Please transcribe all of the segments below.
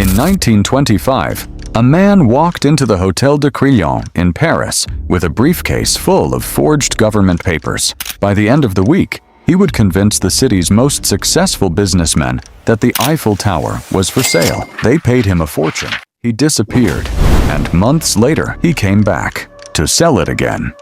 In 1925, a man walked into the Hôtel de Crillon in Paris with a briefcase full of forged government papers. By the end of the week, he would convince the city's most successful businessmen that the Eiffel Tower was for sale. They paid him a fortune. He disappeared, and months later, he came back to sell it again.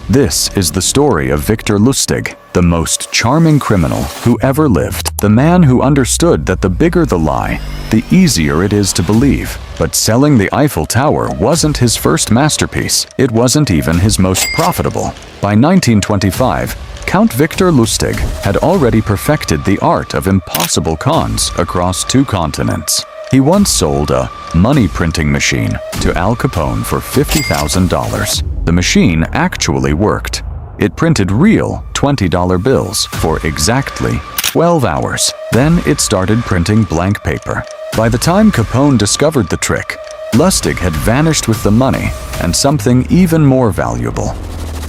This is the story of Victor Lustig, the most charming criminal who ever lived. The man who understood that the bigger the lie, the easier it is to believe. But selling the Eiffel Tower wasn't his first masterpiece. It wasn't even his most profitable. By 1925, Count Victor Lustig had already perfected the art of impossible cons across 2 continents. He once sold a money printing machine to Al Capone for $50,000. The machine actually worked. It printed real $20 bills for exactly 12 hours. Then it started printing blank paper. By the time Capone discovered the trick, Lustig had vanished with the money and something even more valuable: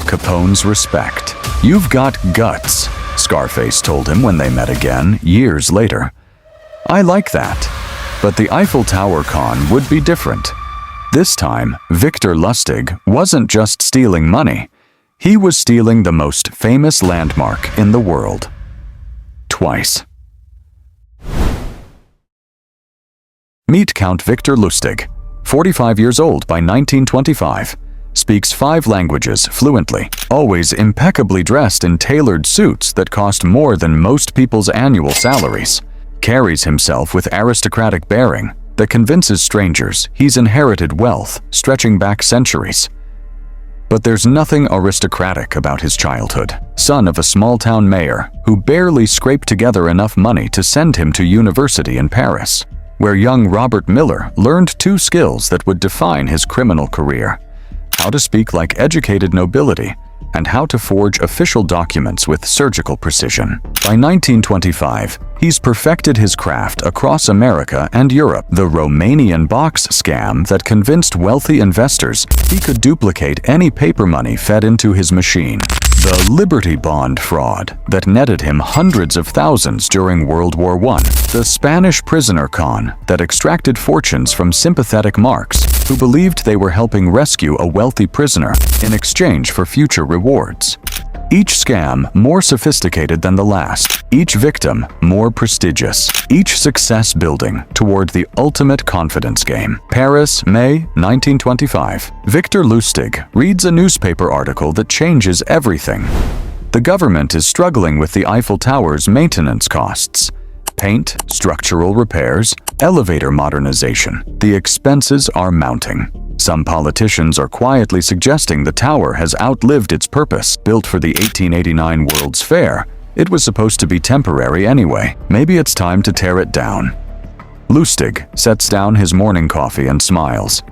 Capone's respect. "You've got guts," Scarface told him when they met again years later. "I like that." But the Eiffel Tower con would be different. This time, Victor Lustig wasn't just stealing money. He was stealing the most famous landmark in the world. Twice. Meet Count Victor Lustig, 45 years old by 1925. Speaks 5 languages fluently, always impeccably dressed in tailored suits that cost more than most people's annual salaries. Carries himself with aristocratic bearing that convinces strangers he's inherited wealth stretching back centuries. But there's nothing aristocratic about his childhood. Son of a small-town mayor who barely scraped together enough money to send him to university in Paris, where young Robert Miller learned 2 skills that would define his criminal career: how to speak like educated nobility and how to forge official documents with surgical precision. By 1925, he's perfected his craft across America and Europe. The Romanian box scam that convinced wealthy investors he could duplicate any paper money fed into his machine. The Liberty Bond fraud that netted him hundreds of thousands during World War I. The Spanish prisoner con that extracted fortunes from sympathetic marks who believed they were helping rescue a wealthy prisoner in exchange for future rewards. Each scam more sophisticated than the last, each victim more prestigious, each success building toward the ultimate confidence game. Paris, May 1925. Victor Lustig reads a newspaper article that changes everything. The government is struggling with the Eiffel Tower's maintenance costs. Paint, structural repairs, elevator modernization. The expenses are mounting. Some politicians are quietly suggesting the tower has outlived its purpose. Built for the 1889 World's Fair, it was supposed to be temporary anyway. Maybe it's time to tear it down. Lustig sets down his morning coffee and smiles.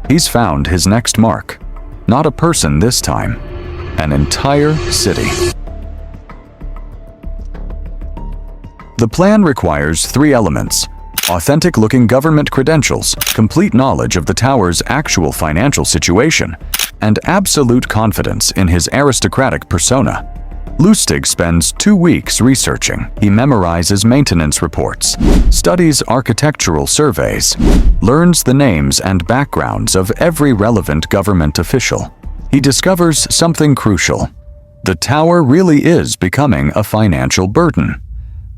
He's found his next mark. Not a person this time, an entire city. The plan requires 3 elements: authentic-looking government credentials, complete knowledge of the tower's actual financial situation, and absolute confidence in his aristocratic persona. Lustig spends 2 weeks researching. He memorizes maintenance reports, studies architectural surveys, learns the names and backgrounds of every relevant government official. He discovers something crucial. The tower really is becoming a financial burden.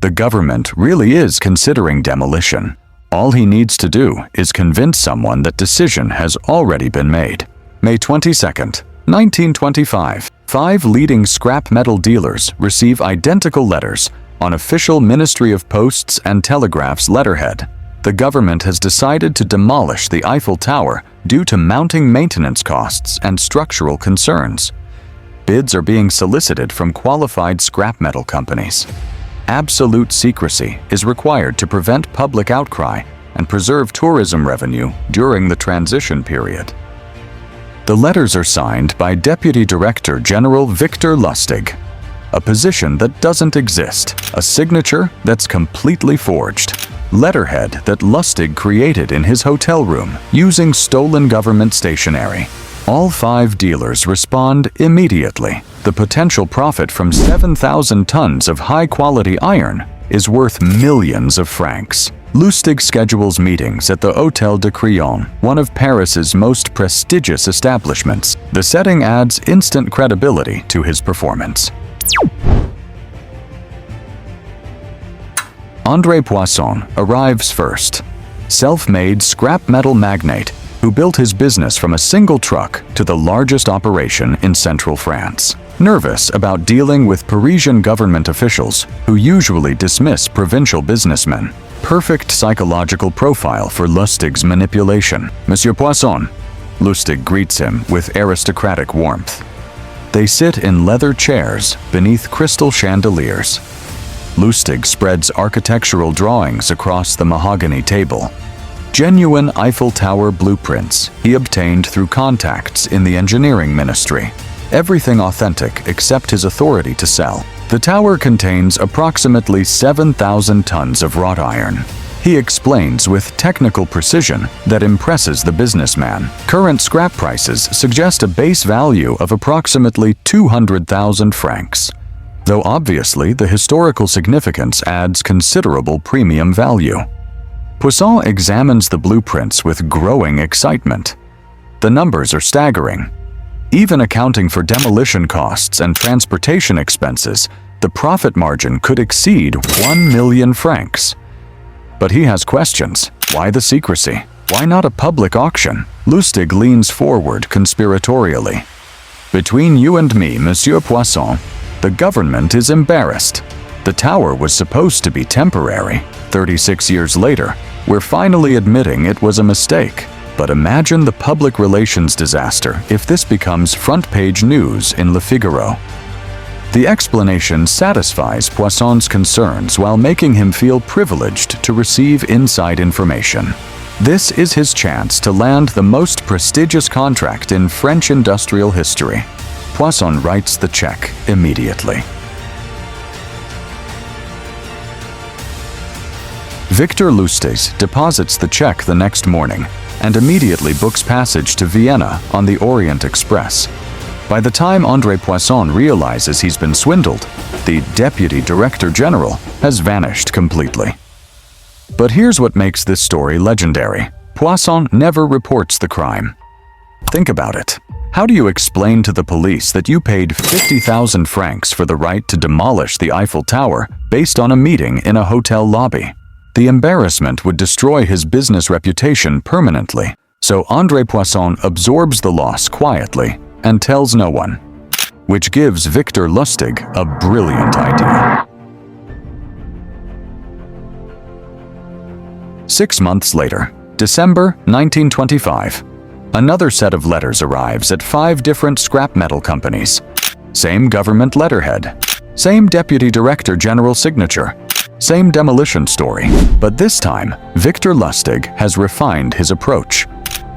The government really is considering demolition. All he needs to do is convince someone that decision has already been made. May 22nd, 1925. 5 leading scrap metal dealers receive identical letters on official Ministry of Posts and Telegraphs letterhead. The government has decided to demolish the Eiffel Tower due to mounting maintenance costs and structural concerns. Bids are being solicited from qualified scrap metal companies. Absolute secrecy is required to prevent public outcry and preserve tourism revenue during the transition period. The letters are signed by Deputy Director General Victor Lustig, a position that doesn't exist, a signature that's completely forged, letterhead that Lustig created in his hotel room using stolen government stationery. All 5 dealers respond immediately. The potential profit from 7,000 tons of high-quality iron is worth millions of francs. Lustig schedules meetings at the Hôtel de Crillon, one of Paris's most prestigious establishments. The setting adds instant credibility to his performance. André Poisson arrives first. Self-made scrap metal magnate who built his business from a single truck to the largest operation in central France. Nervous about dealing with Parisian government officials who usually dismiss provincial businessmen. Perfect psychological profile for Lustig's manipulation. Monsieur Poisson, Lustig greets him with aristocratic warmth. They sit in leather chairs beneath crystal chandeliers. Lustig spreads architectural drawings across the mahogany table. Genuine Eiffel Tower blueprints he obtained through contacts in the engineering ministry. Everything authentic except his authority to sell. The tower contains approximately 7,000 tons of wrought iron. He explains with technical precision that impresses the businessman. Current scrap prices suggest a base value of approximately 200,000 francs, though obviously the historical significance adds considerable premium value. Poisson examines the blueprints with growing excitement. The numbers are staggering. Even accounting for demolition costs and transportation expenses, the profit margin could exceed 1 million francs. But he has questions. Why the secrecy? Why not a public auction? Lustig leans forward conspiratorially. Between you and me, Monsieur Poisson, the government is embarrassed. The tower was supposed to be temporary. 36 years later, we're finally admitting it was a mistake. But imagine the public relations disaster if this becomes front-page news in Le Figaro. The explanation satisfies Poisson's concerns while making him feel privileged to receive inside information. This is his chance to land the most prestigious contract in French industrial history. Poisson writes the check immediately. Victor Lustig deposits the check the next morning and immediately books passage to Vienna on the Orient Express. By the time André Poisson realizes he's been swindled, the Deputy Director General has vanished completely. But here's what makes this story legendary. Poisson never reports the crime. Think about it. How do you explain to the police that you paid 50,000 francs for the right to demolish the Eiffel Tower based on a meeting in a hotel lobby? The embarrassment would destroy his business reputation permanently, so André Poisson absorbs the loss quietly and tells no one, which gives Victor Lustig a brilliant idea. 6 months later, December 1925, another set of letters arrives at 5 different scrap metal companies. Same government letterhead, same Deputy Director General signature, same demolition story, but this time, Victor Lustig has refined his approach.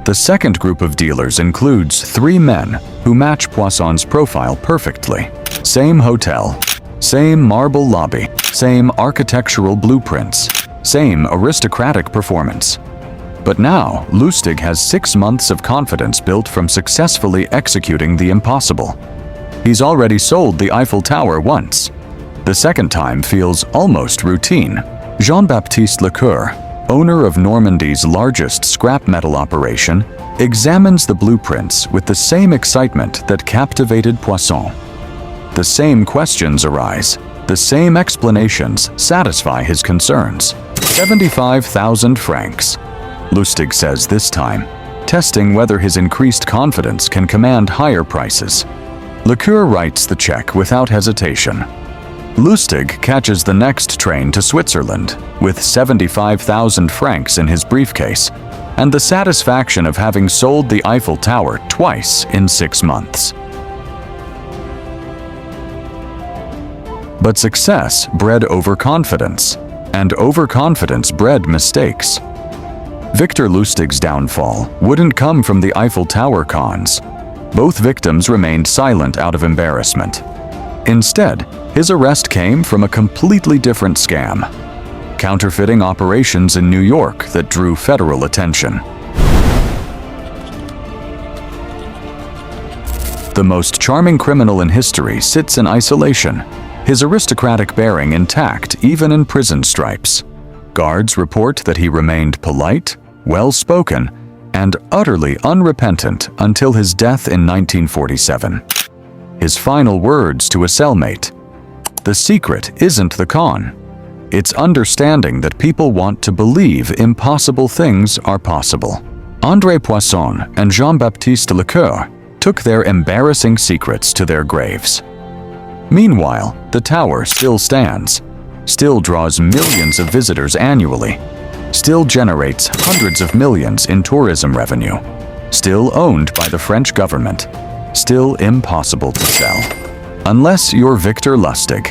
The second group of dealers includes 3 men who match Poisson's profile perfectly. Same hotel, same marble lobby, same architectural blueprints, same aristocratic performance. But now, Lustig has 6 months of confidence built from successfully executing the impossible. He's already sold the Eiffel Tower once. The second time feels almost routine. Jean-Baptiste Lecoeur, owner of Normandy's largest scrap metal operation, examines the blueprints with the same excitement that captivated Poisson. The same questions arise. The same explanations satisfy his concerns. 75,000 francs, Lustig says this time, testing whether his increased confidence can command higher prices. Lecoeur writes the check without hesitation. Lustig catches the next train to Switzerland with 75,000 francs in his briefcase and the satisfaction of having sold the Eiffel Tower twice in 6 months. But success bred overconfidence, and overconfidence bred mistakes. Victor Lustig's downfall wouldn't come from the Eiffel Tower cons. Both victims remained silent out of embarrassment. Instead, his arrest came from a completely different scam: counterfeiting operations in New York that drew federal attention. The most charming criminal in history sits in isolation, his aristocratic bearing intact even in prison stripes. Guards report that he remained polite, well-spoken, and utterly unrepentant until his death in 1947. His final words to a cellmate: "The secret isn't the con. It's understanding that people want to believe impossible things are possible." André Poisson and Jean-Baptiste Lecoeur took their embarrassing secrets to their graves. Meanwhile, the tower still stands, still draws millions of visitors annually, still generates hundreds of millions in tourism revenue, still owned by the French government, still impossible to sell. Unless you're Victor Lustig.